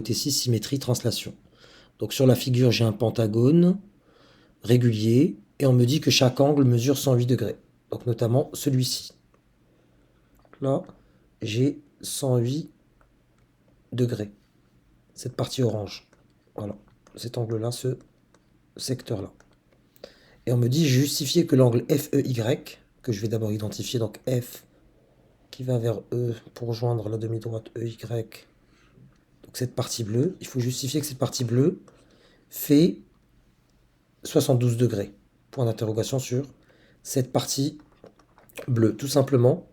T6, symétrie, translation. Donc sur la figure, j'ai un pentagone régulier, et on me dit que chaque angle mesure 108 degrés. Donc notamment celui-ci. Là, j'ai 108 degrés. Cette partie orange. Voilà. Cet angle-là, ce secteur-là. Et on me dit justifier que l'angle FEY, que je vais d'abord identifier, donc F qui va vers E pour joindre la demi-droite EY, donc cette partie bleue, il faut justifier que cette partie bleue fait 72 degrés. Point d'interrogation sur cette partie bleue. Tout simplement,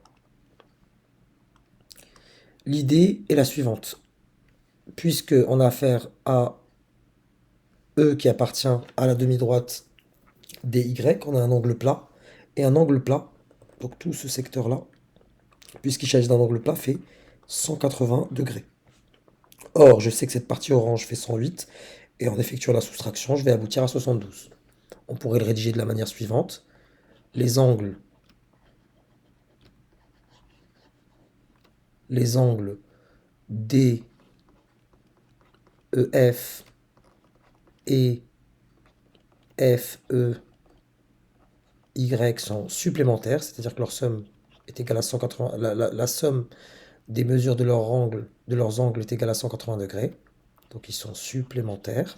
l'idée est la suivante. Puisque on a affaire à E qui appartient à la demi-droite DY, on a un angle plat, et un angle plat, donc tout ce secteur-là, puisqu'il s'agit d'un angle plat, fait 180 degrés. Or, je sais que cette partie orange fait 108, et en effectuant la soustraction, je vais aboutir à 72. On pourrait le rédiger de la manière suivante. Les angles DEF et FEY sont supplémentaires, c'est-à-dire que leur somme est égale à 180, la somme des mesures de leurs angles est égale à 180 degrés. Donc ils sont supplémentaires.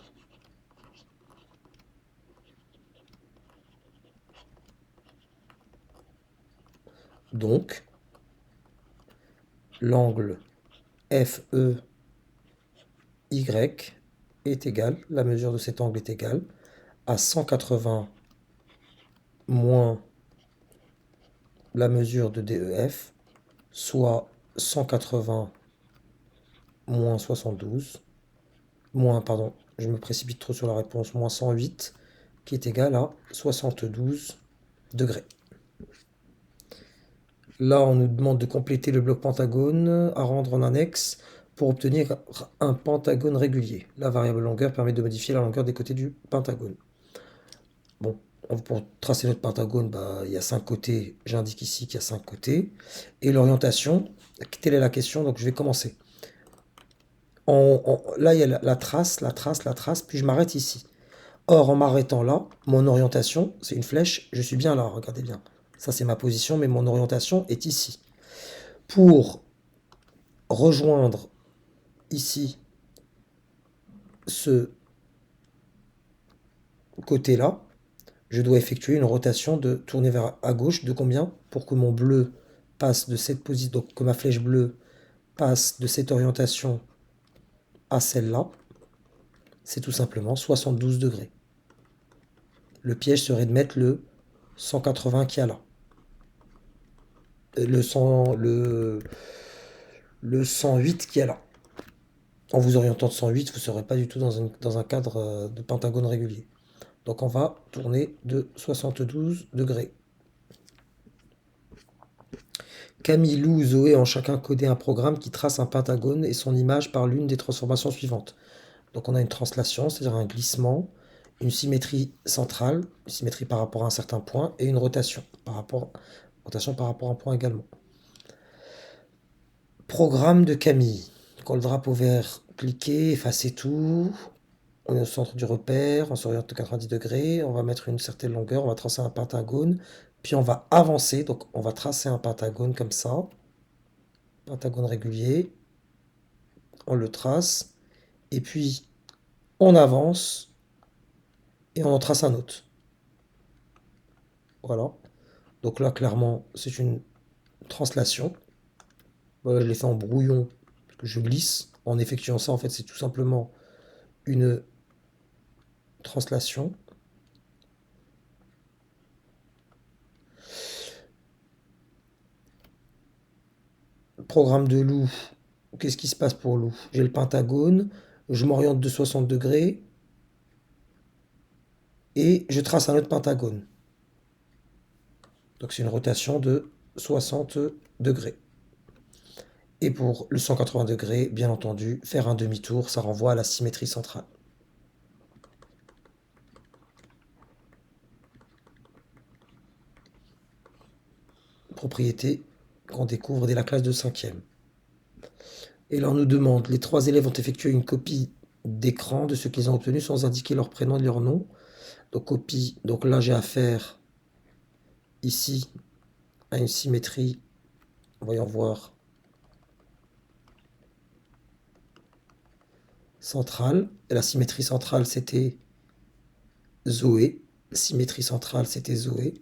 Donc l'angle FEY est égal, la mesure de cet angle est égale à 180 moins la mesure de DEF, soit 180 moins 72, pardon, je me précipite trop sur la réponse, moins 108, qui est égal à 72 degrés. Là, on nous demande de compléter le bloc pentagone à rendre en annexe pour obtenir un pentagone régulier. La variable longueur permet de modifier la longueur des côtés du pentagone. Bon, pour tracer notre pentagone, il y a 5 côtés. J'indique ici qu'il y a 5 côtés. Et l'orientation, telle est la question, donc je vais commencer. Là, il y a la trace, puis je m'arrête ici. Or, en m'arrêtant là, mon orientation, c'est une flèche, je suis bien là, regardez bien. Ça, c'est ma position, mais mon orientation est ici. Pour rejoindre ici ce côté-là, je dois effectuer une rotation de tourner vers à gauche de combien pour que mon bleu passe de cette position, donc que ma flèche bleue passe de cette orientation à celle-là. C'est tout simplement 72 degrés. Le piège serait de mettre le 180 qui a là. Le 108 qui est là. En vous orientant de 108, vous ne serez pas du tout dans un cadre de pentagone régulier. Donc on va tourner de 72 degrés. Camille, Lou, Zoé ont chacun codé un programme qui trace un pentagone et son image par l'une des transformations suivantes. Donc on a une translation, c'est-à-dire un glissement, une symétrie centrale, une symétrie par rapport à un certain point, et une rotation par rapport à un point également. Programme de Camille. Quand le drapeau vert, cliquez, effacez tout. On est au centre du repère, on s'oriente de 90 degrés, on va mettre une certaine longueur, on va tracer un pentagone, puis on va avancer, donc on va tracer un pentagone comme ça, pentagone régulier, on le trace, et puis on avance, et on en trace un autre. Voilà. Donc là, clairement, c'est une translation. Voilà, je l'ai fait en brouillon, parce que je glisse. En effectuant ça, en fait, c'est tout simplement une translation. Programme de loup. Qu'est-ce qui se passe pour loup? J'ai le pentagone, je m'oriente de 60 degrés, et je trace un autre pentagone. Donc c'est une rotation de 60 degrés. Et pour le 180 degrés, bien entendu, faire un demi-tour, ça renvoie à la symétrie centrale. Propriété qu'on découvre dès la classe de 5e. Et là, on nous demande, les 3 élèves ont effectué une copie d'écran de ce qu'ils ont obtenu sans indiquer leur prénom et leur nom. Donc copie, donc là j'ai affaire ici à une symétrie, voyons voir, centrale. Et la symétrie centrale c'était Zoé. Symétrie centrale c'était Zoé.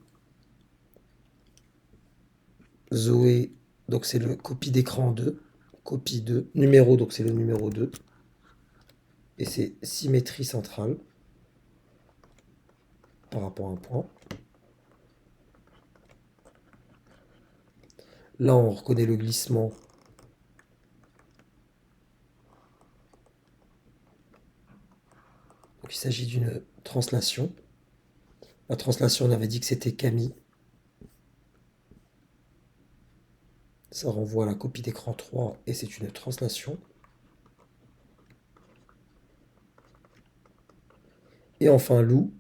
Zoé, donc c'est le copie d'écran 2. Copie 2. Numéro, donc c'est le numéro 2. Et c'est symétrie centrale par rapport à un point. Là, on reconnaît le glissement. Donc, il s'agit d'une translation. La translation, on avait dit que c'était Camille. Ça renvoie à la copie d'écran 3 et c'est une translation. Et enfin, Lou,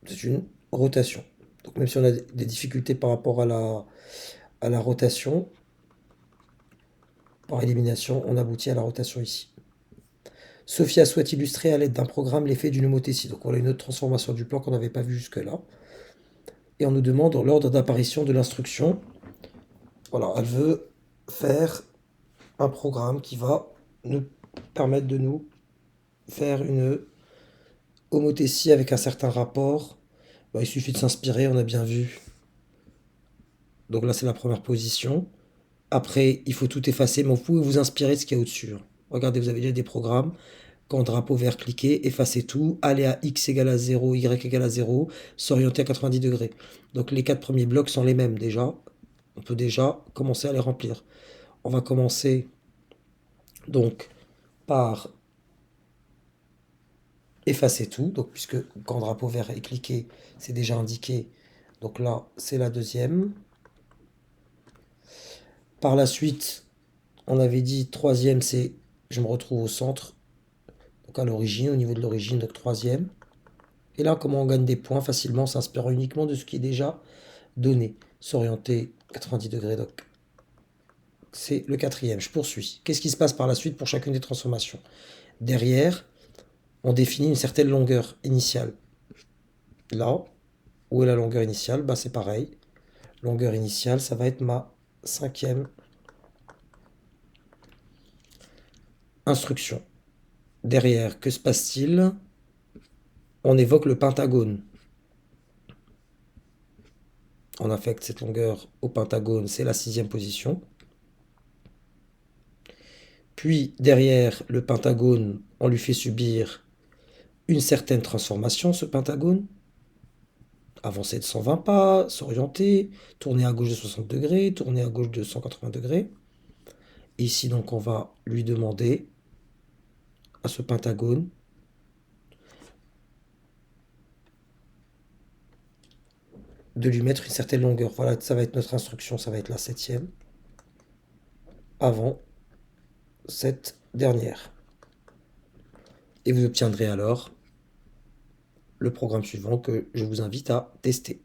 c'est une rotation. Donc même si on a des difficultés par rapport à la rotation, par élimination, on aboutit à la rotation ici. Sophia souhaite illustrer à l'aide d'un programme l'effet d'une homothétie. Donc on a une autre transformation du plan qu'on n'avait pas vu jusque-là. Et on nous demande l'ordre d'apparition de l'instruction. Voilà, elle veut faire un programme qui va nous permettre de nous faire une homothétie avec un certain rapport. Il suffit de s'inspirer, on a bien vu. Donc là, c'est la première position. Après, il faut tout effacer, mais vous pouvez vous inspirer de ce qu'il y a au-dessus. Regardez, vous avez déjà des programmes. Quand drapeau vert, cliquez, effacez tout, allez à x égale à 0, y égale à 0, s'orienter à 90 degrés. Donc les 4 premiers blocs sont les mêmes déjà. On peut déjà commencer à les remplir. On va commencer donc par effacer tout. Donc puisque quand drapeau vert est cliqué, c'est déjà indiqué. Donc là, c'est la deuxième. Par la suite, on avait dit troisième, c'est je me retrouve au centre. Donc à l'origine, au niveau de l'origine, donc troisième. Et là, comment on gagne des points facilement, s'inspirant uniquement de ce qui est déjà donné. S'orienter 90 degrés, donc c'est le quatrième. Je poursuis. Qu'est-ce qui se passe par la suite pour chacune des transformations? Derrière, on définit une certaine longueur initiale. Là, où est la longueur initiale? C'est pareil. Longueur initiale, ça va être ma cinquième instruction. Derrière, que se passe-t-il? On évoque le pentagone. On affecte cette longueur au pentagone, c'est la sixième position. Puis derrière le pentagone, on lui fait subir une certaine transformation, ce pentagone. Avancer de 120 pas, s'orienter, tourner à gauche de 60 degrés, tourner à gauche de 180 degrés. Et ici, donc, on va lui demander à ce pentagone de lui mettre une certaine longueur. Voilà, ça va être notre instruction, ça va être la septième, avant cette dernière. Et vous obtiendrez alors le programme suivant que je vous invite à tester.